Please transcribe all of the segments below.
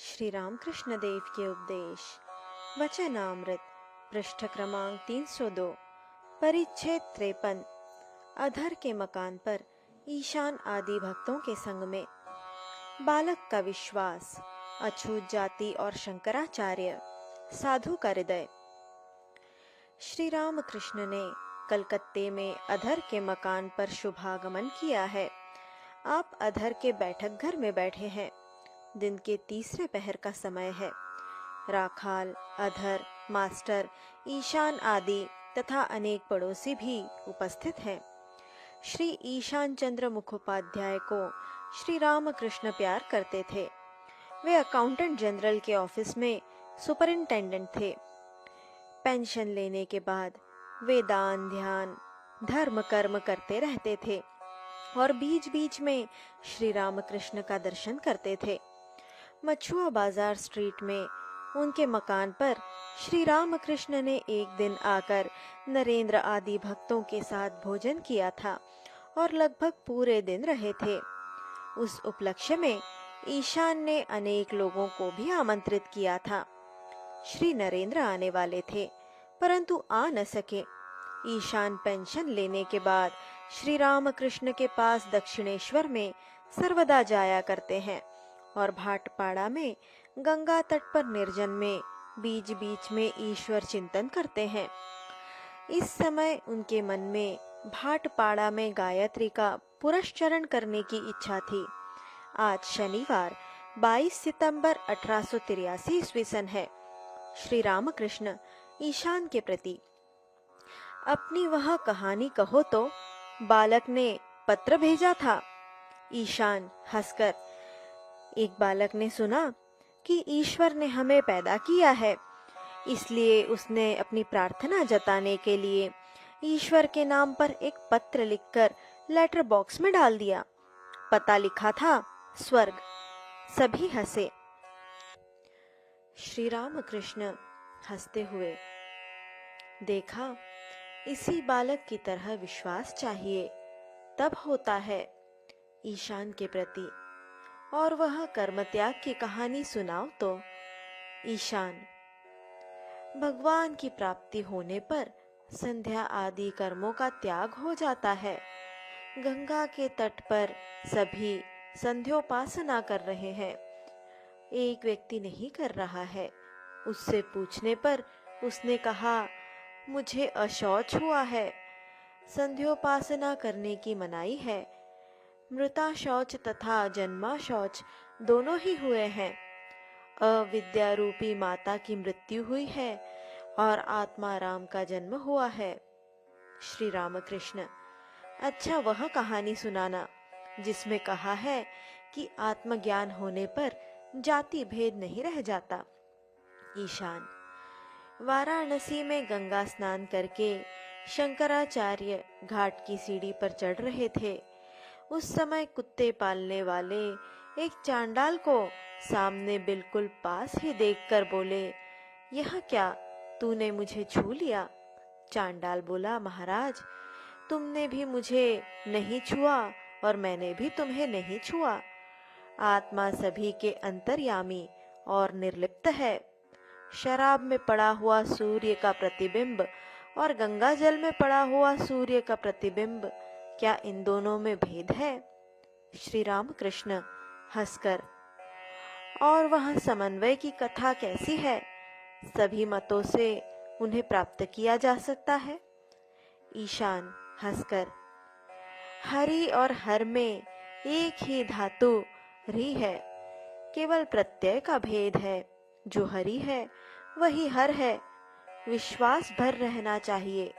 श्री रामकृष्ण देव के उपदेश वचनामृत पृष्ठ क्रमांक 302 परिच्छेद 53 अधर के मकान पर ईशान आदि भक्तों के संग में बालक का विश्वास अछूत जाति और शंकराचार्य साधु का हृदय। श्री रामकृष्ण ने कलकत्ते में अधर के मकान पर शुभागमन किया है। आप अधर के बैठक घर में बैठे हैं। दिन के तीसरे पहर का समय है। राखाल, अधर, मास्टर, ईशान आदि तथा अनेक पड़ोसी भी उपस्थित हैं। श्री ईशान चंद्र मुखोपाध्याय को श्री रामकृष्ण प्यार करते थे। वे अकाउंटेंट जनरल के ऑफिस में सुपरिंटेंडेंट थे। पेंशन लेने के बाद वे दान, ध्यान, धर्म, कर्म करते रहते थे और बीच बीच में श्री रामकृष्ण का दर्शन करते थे। मछुआ बाजार स्ट्रीट में उनके मकान पर श्री रामकृष्ण ने एक दिन आकर नरेंद्र आदि भक्तों के साथ भोजन किया था और लगभग पूरे दिन रहे थे। उस उपलक्ष्य में ईशान ने अनेक लोगों को भी आमंत्रित किया था। श्री नरेंद्र आने वाले थे परंतु आ न सके। ईशान पेंशन लेने के बाद श्री रामकृष्ण के पास दक्षिणेश्वर में सर्वदा जाया करते हैं और भाटपाड़ा में गंगा तट पर निर्जन में बीच बीच में ईश्वर चिंतन करते हैं। इस समय उनके मन में भाटपाड़ा में गायत्री का पुरस्चरण करने की इच्छा थी। आज शनिवार 22 सितंबर 1883 ईस्वी सन है। श्री रामकृष्ण ईशान के प्रति अपनी वह कहानी कहो तो बालक ने पत्र भेजा था। ईशान हंसकर, एक बालक ने सुना कि ईश्वर ने हमें पैदा किया है, इसलिए उसने अपनी प्रार्थना जताने के लिए ईश्वर के नाम पर एक पत्र लिखकर लेटर बॉक्स में डाल दिया। पता लिखा था स्वर्ग। सभी हंसे। श्री रामकृष्ण हंसते हुए, देखा, इसी बालक की तरह विश्वास चाहिए, तब होता है। ईशान के प्रति और वह कर्मत्याग की कहानी सुनाओ तो। ईशान, भगवान की प्राप्ति होने पर संध्या आदि कर्मों का त्याग हो जाता है। गंगा के तट पर सभी संध्योपासना कर रहे हैं। एक व्यक्ति नहीं कर रहा है। उससे पूछने पर उसने कहा, मुझे अशौच हुआ है। संध्योपासना करने की मनाही है। मृता शौच तथा जन्मा शौच दोनों ही हुए हैं। अविद्या रूपी माता की मृत्यु हुई है और आत्मा राम का जन्म हुआ है। श्री रामकृष्ण, अच्छा वह कहानी सुनाना जिसमें कहा है कि आत्मज्ञान होने पर जाति भेद नहीं रह जाता। ईशान, वाराणसी में गंगा स्नान करके शंकराचार्य घाट की सीढ़ी पर चढ़ रहे थे। उस समय कुत्ते पालने वाले एक चांडाल को सामने बिल्कुल पास ही देखकर बोले, यह क्या, तूने मुझे छू लिया? चांडाल बोला, महाराज, तुमने भी मुझे नहीं छुआ और मैंने भी तुम्हें नहीं छुआ। आत्मा सभी के अंतर्यामी और निर्लिप्त है। शराब में पड़ा हुआ सूर्य का प्रतिबिंब और गंगा जल में पड़ा हुआ सूर्य का प्रतिबिंब, क्या इन दोनों में भेद है? श्री रामकृष्ण हंसकर, और वह समन्वय की कथा कैसी है? सभी मतों से उन्हें प्राप्त किया जा सकता है। ईशान हंसकर, हरि और हर में एक ही धातु री है, केवल प्रत्यय का भेद है। जो हरि है वही हर है। विश्वास भर रहना चाहिए।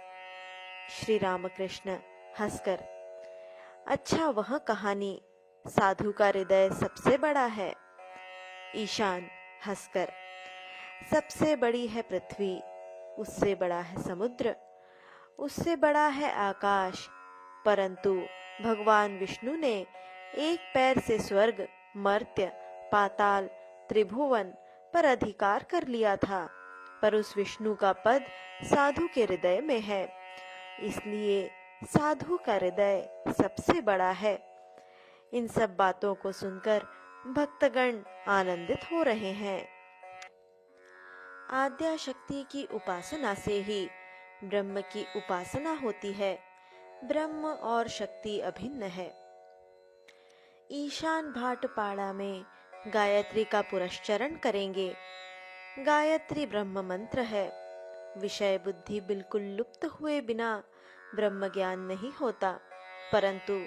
श्री रामकृष्ण हंसकर, अच्छा वह कहानी, साधु का हृदय सबसे बड़ा है। ईशान हंसकर, सबसे बड़ी है पृथ्वी, उससे बड़ा है समुद्र, उससे बड़ा है आकाश, परंतु भगवान विष्णु ने एक पैर से स्वर्ग, मर्त्य, पाताल, त्रिभुवन पर अधिकार कर लिया था, पर उस विष्णु का पद साधु के हृदय में है, इसलिए साधु का हृदय सबसे बड़ा है। इन सब बातों को सुनकर भक्तगण आनंदित हो रहे हैं। आद्या शक्ति की उपासना से ही ब्रह्म की उपासना होती है। ब्रह्म और शक्ति अभिन्न है। ईशान भाटपाड़ा में गायत्री का पुरस्चरण करेंगे। गायत्री ब्रह्म मंत्र है। विषय बुद्धि बिल्कुल लुप्त हुए बिना ब्रह्म ज्ञान नहीं होता, परंतु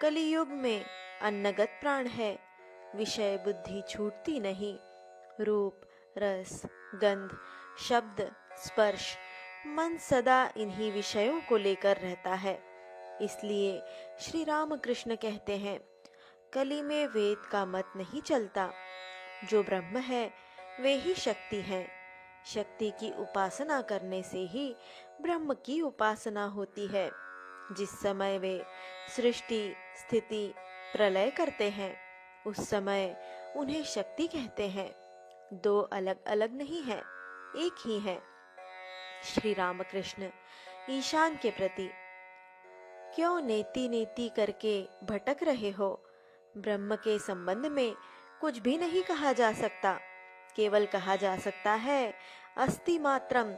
कलियुग में अन्नगत प्राण है। विषय बुद्धि छूटती नहीं। रूप, रस, गंध, शब्द, स्पर्श, मन सदा इन्हीं विषयों को लेकर रहता है। इसलिए श्री रामकृष्ण कहते हैं, कली में वेद का मत नहीं चलता। जो ब्रह्म है वे ही शक्ति हैं। शक्ति की उपासना करने से ही ब्रह्म की उपासना होती है। जिस समय वे सृष्टि, स्थिति, प्रलय करते हैं, उस समय उन्हें शक्ति कहते हैं। दो अलग अलग नहीं है, एक ही है। श्री रामकृष्ण ईशान के प्रति, क्यों नेति नेति करके भटक रहे हो? ब्रह्म के संबंध में कुछ भी नहीं कहा जा सकता। केवल कहा जा सकता है अस्ति मात्रम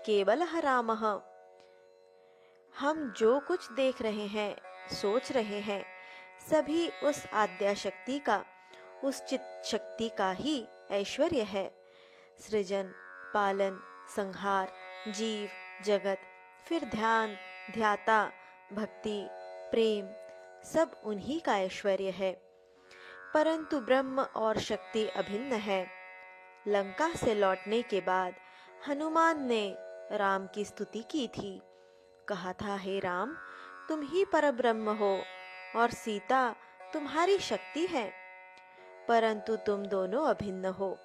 केवलः रामः। हम जो कुछ देख रहे हैं, सोच रहे हैं, सभी उस आद्या शक्ति का, उस चित शक्ति का ही ऐश्वर्य है। सृजन, पालन, संहार, जीव, जगत, फिर ध्यान, ध्याता, भक्ति, प्रेम, सब उन्हीं का ऐश्वर्य है। परंतु ब्रह्म और शक्ति अभिन्न है। लंका से लौटने के बाद हनुमान ने राम की स्तुति की थी। कहा था, हे राम, तुम ही परब्रह्म हो और सीता तुम्हारी शक्ति है, परंतु तुम दोनों अभिन्न हो।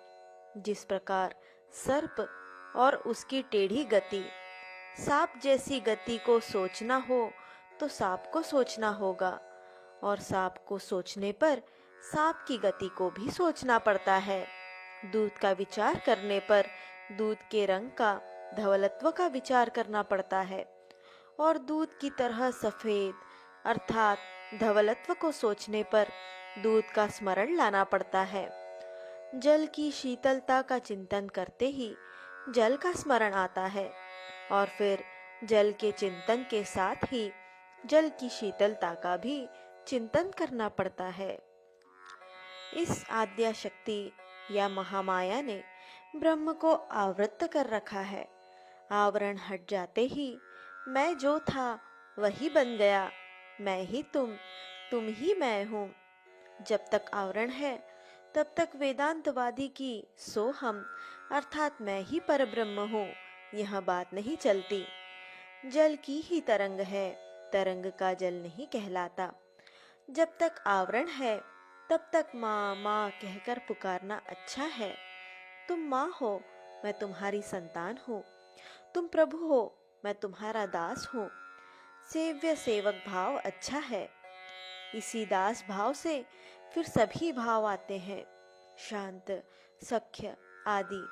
जिस प्रकार सर्प और उसकी टेढ़ी गति, सांप जैसी गति को सोचना हो तो सांप को सोचना होगा, और सांप को सोचने पर सांप की गति को भी सोचना पड़ता है। दूध का विचार करने पर दूध के रंग का, धवलत्व का विचार करना पड़ता है, और दूध की तरह सफेद अर्थात धवलत्व को सोचने पर दूध का स्मरण लाना पड़ता है। जल की शीतलता का चिंतन करते ही जल का स्मरण आता है, और फिर जल के चिंतन के साथ ही जल की शीतलता का भी चिंतन करना पड़ता है। इस आद्या शक्ति या महामाया ने ब्रह्म को आवृत्त कर रखा है। आवरण हट जाते ही मैं जो था वही बन गया। मैं ही तुम ही मैं हूँ। जब तक आवरण है तब तक वेदांतवादी की सो हम अर्थात मैं ही परब्रह्म हूँ यह बात नहीं चलती। जल की ही तरंग है, तरंग का जल नहीं कहलाता। जब तक आवरण है तब तक माँ माँ कहकर पुकारना अच्छा है। तुम माँ हो, मैं तुम्हारी संतान हूँ। तुम प्रभु हो, मैं तुम्हारा दास हूँ। सेव्य सेवक भाव अच्छा है। इसी दास भाव से फिर सभी भाव आते हैं, शांत, सख्य आदि।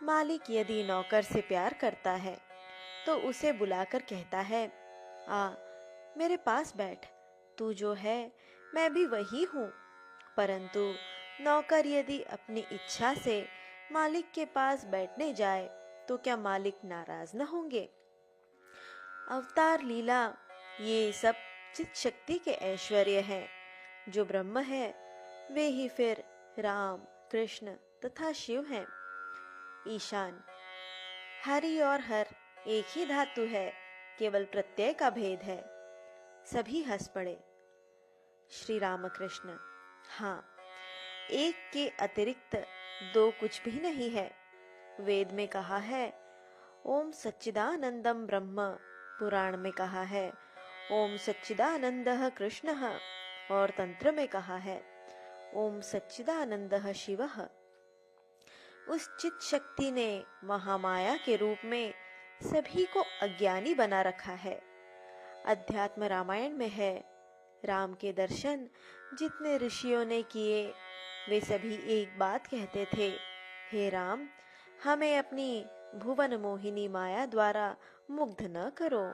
मालिक यदि नौकर से प्यार करता है तो उसे बुलाकर कहता है, आ मेरे पास बैठ, तू जो है मैं भी वही हूँ। परंतु नौकर यदि अपनी इच्छा से मालिक के पास बैठने जाए तो क्या मालिक नाराज न होंगे? अवतार लीला ये सब चित शक्ति के ऐश्वर्य हैं। जो ब्रह्म है वे ही फिर राम, कृष्ण तथा शिव हैं। ईशान, हरि और हर एक ही धातु है, केवल प्रत्यय का भेद है। सभी हंस पड़े। श्री रामकृष्ण, हाँ, एक के अतिरिक्त दो कुछ भी नहीं है। वेद में कहा है ओम सच्चिदानंदम ब्रह्म, पुराण में कहा है ओम सच्चिदानंदः कृष्णः, और तंत्र में कहा है ओम सच्चिदानंदः शिवः। उस चित शक्ति ने महामाया के रूप में सभी को अज्ञानी बना रखा है। अध्यात्म रामायण में है, राम के दर्शन जितने ऋषियों ने किए वे सभी एक बात कहते थे, हे राम, हमें अपनी भुवन मोहिनी माया द्वारा मुग्ध न करो।